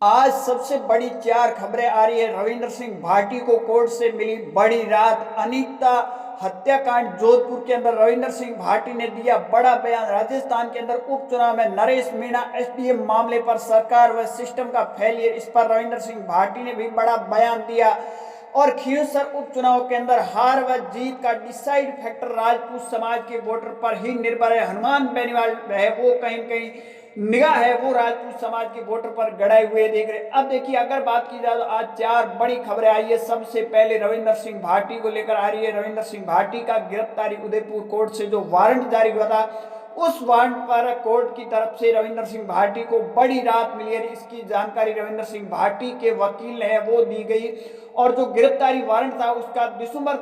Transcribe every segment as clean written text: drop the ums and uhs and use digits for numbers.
आज सबसे बड़ी चार खबरें आ रही है। रविंद्र सिंह भाटी को कोर्ट से मिली बड़ी राहत। अनीता हत्याकांड जोधपुर के अंदर रविंद्र सिंह भाटी ने दिया बड़ा बयान। राजस्थान के अंदर उपचुनाव में नरेश मीणा एसडीएम मामले पर सरकार व सिस्टम का फेलियर, इस पर रविंद्र सिंह भाटी ने भी बड़ा बयान दिया। और खींवसर उपचुनाव के अंदर हार व जीत का डिसाइड फैक्टर राजपूत समाज के वोटर पर ही निर्भर है। हनुमान बेनीवाल है वो कहीं कहीं निगाह है वो राजपूत समाज के वोटर पर गड़ाए हुए देख रहे। अब देखिए, अगर बात की जाए तो आज चार बड़ी खबरें आई है। सबसे पहले रविंद्र सिंह भाटी को लेकर आ रही है। रविंद्र सिंह भाटी का गिरफ्तारी उदयपुर कोर्ट से जो वारंट जारी हुआ था, उस वारंट पर कोर्ट की तरफ से रविंद्र सिंह भाटी को बड़ी राहत मिली है। इसकी जानकारी रविंद्र सिंह भाटी के वकील ने वो दी गई। और जो गिरफ्तारी वारंट था उसका नवंबर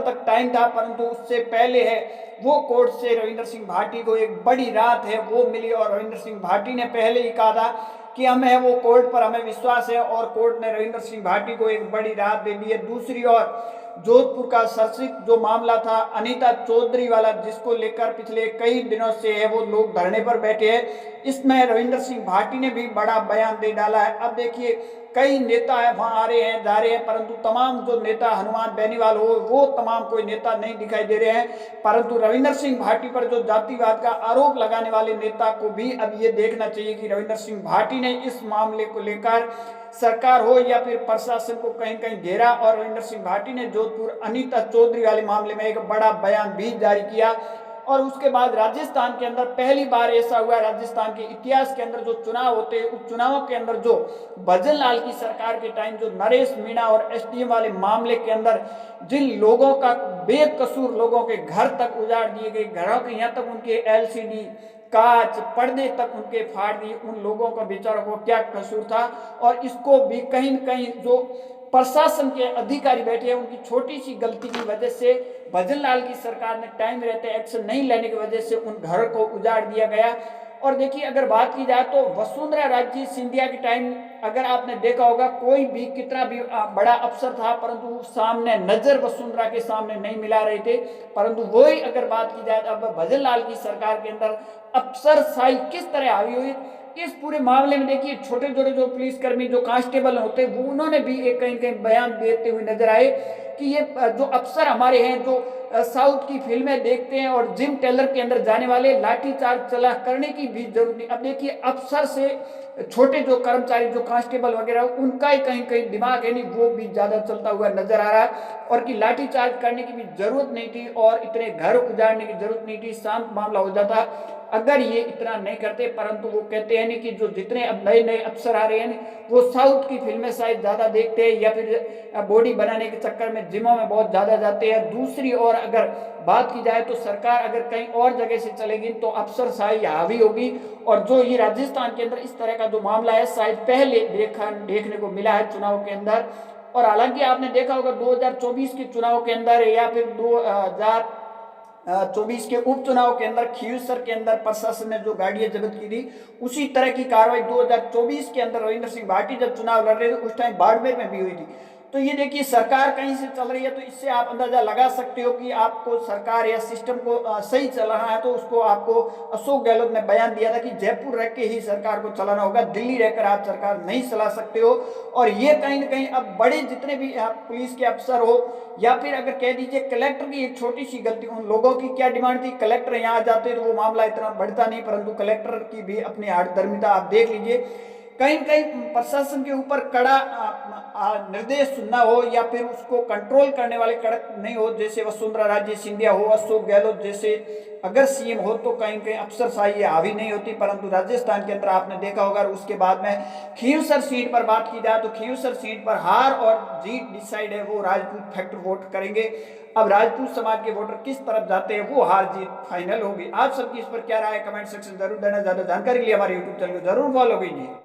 तक टाइम था, परंतु उससे पहले है वो कोर्ट से रविंद्र सिंह भाटी को एक बड़ी राहत है वो मिली। और रविंद्र सिंह भाटी ने पहले ही कहा था कि हमें वो कोर्ट पर हमें विश्वास है, और कोर्ट ने रविंद्र सिंह भाटी को एक बड़ी राहत दे दी है। दूसरी ओर जोधपुर का चर्चित जो मामला था अनीता चौधरी वाला, जिसको लेकर पिछले कई दिनों से है वो लोग धरने पर बैठे हैं, इसमें रविंद्र सिंह भाटी ने भी बड़ा बयान दे डाला है। अब देखिए, कई नेता है वहां आ रहे हैं जा रहे हैं, परंतु तमाम जो नेता हनुमान बेनीवाल हो वो तमाम कोई नेता नहीं दिखाई दे रहे हैं। परंतु रविंद्र सिंह भाटी पर जो जातिवाद का आरोप लगाने वाले नेता को भी अब ये देखना चाहिए कि रविंद्र सिंह भाटी ने इस मामले को लेकर सरकार हो या फिर प्रशासन को कहीं कहीं घेरा। और रविंद्र सिंह भाटी ने जोधपुर अनीता चौधरी वाले मामले में एक बड़ा बयान भी जारी किया। और उसके बाद राजस्थान के अंदर पहली बार ऐसा हुआ, राजस्थान के इतिहास के अंदर जो चुनाव होते हैं उस चुनावों के अंदर जो भजन लाल की सरकार के टाइम जो नरेश मीणा और एसडीएम वाले मामले के अंदर जिन लोगों का बेकसूर लोगों के घर तक उजाड़ दिए गए, घरों के यहाँ तक उनके एलसीडी कांच पर्दे तक उनके फाड़ दिए, उन लोगों का बेचारों को क्या कसूर था। और इसको भी कहीं न कहीं जो प्रशासन के अधिकारी बैठे हैं उनकी छोटी सी गलती की वजह से भजन लाल की सरकार ने टाइम रहते एक्शन नहीं लेने की वजह से उन घर को उजाड़ दिया गया। और देखिए, अगर बात की जाए तो वसुंधरा राजे सिंधिया के टाइम अगर आपने देखा होगा, कोई भी कितना भी बड़ा अफसर था परंतु सामने नजर वसुंधरा के सामने नहीं मिला रहे थे। परंतु वही अगर बात की जाए अब भजन लाल की सरकार के अंदर अफसरशाही किस तरह हावी हुई, इस पूरे मामले में देखिए छोटे छोटे जो पुलिसकर्मी जो कांस्टेबल होते वो उन्होंने भी एक कहीं कहीं बयान देते हुए नजर आए कि ये जो अफसर हमारे हैं जो साउथ की फिल्में देखते हैं और जिम टेलर के अंदर जाने वाले, लाठीचार्ज चला करने की भी जरूरत नहीं। अब देखिए, अफसर से छोटे जो कर्मचारी जो कांस्टेबल वगैरह उनका ही कहीं कहीं दिमाग है नहीं, वो भी ज्यादा चलता हुआ नजर आ रहा है। और कि लाठीचार्ज करने की भी जरूरत नहीं थी और इतने घर उजाड़ने की जरूरत नहीं थी, शांत मामला हो जाता अगर ये इतना नहीं करते। परंतु वो कहते हैं नहीं कि जो जितने अब नए नए अफसर आ रहे हैं वो साउथ की फिल्में शायद ज्यादा देखते हैं या फिर बॉडी बनाने के चक्कर में जिमों में बहुत ज्यादा जाते हैं। दूसरी ओर अगर बात की जाए तो सरकार अगर कहीं और जगह से चलेगी तो अफसरशाही हावी होगी। और जो ये राजस्थान के अंदर इस तरह का जो मामला है शायद पहले देखने को मिला है चुनाव के अंदर। और हालांकि आपने देखा होगा 2024 के चुनाव के अंदर या फिर 2024 के उपचुनाव के अंदर खींवसर के अंदर प्रशासन ने जो गाड़ियां जब्त की थी, उसी तरह की कार्रवाई 2024 के अंदर रविंद्र सिंह भाटी जब चुनाव लड़ रहे थे उस टाइम बाड़मेर में भी हुई थी। तो ये देखिए, सरकार कहीं से चल रही है तो इससे आप अंदाजा लगा सकते हो कि आपको सरकार या सिस्टम को सही चलाना है। तो उसको आपको अशोक गहलोत ने बयान दिया था कि जयपुर रह के ही सरकार को चलाना होगा, दिल्ली रहकर आप सरकार नहीं चला सकते हो। और ये कहीं ना कहीं अब बड़े जितने भी पुलिस के अफसर हो या फिर अगर कह दीजिए कलेक्टर की एक छोटी सी गलती, उन लोगों की क्या डिमांड थी, कलेक्टर यहाँ आ जाते तो वो मामला इतना बढ़ता नहीं, परंतु कलेक्टर की भी अपनी आड़धर्मिता आप देख लीजिए। कहीं कहीं प्रशासन के ऊपर कड़ा निर्देश सुनना हो या फिर उसको कंट्रोल करने वाले कड़क नहीं हो, जैसे वसुंधरा राजे सिंधिया हो, अशोक गहलोत जैसे अगर सीएम हो तो कहीं कहीं अफसरशाही हावी नहीं होती। परंतु राजस्थान के अंदर आपने देखा होगा। उसके बाद में खींवसर सीट पर बात की जाए तो खींवसर सीट पर हार और जीत डिसाइड है वो राजपूत फैक्टर वोट करेंगे। अब राजपूत समाज के वोटर किस तरफ जाते हैं वो हार जीत फाइनल होगी। आप सबकी इस पर क्या राय है, कमेंट सेक्शन जरूर देना। ज्यादा जानकारी के लिए हमारे यूट्यूब चैनल को जरूर फॉलो कीजिए।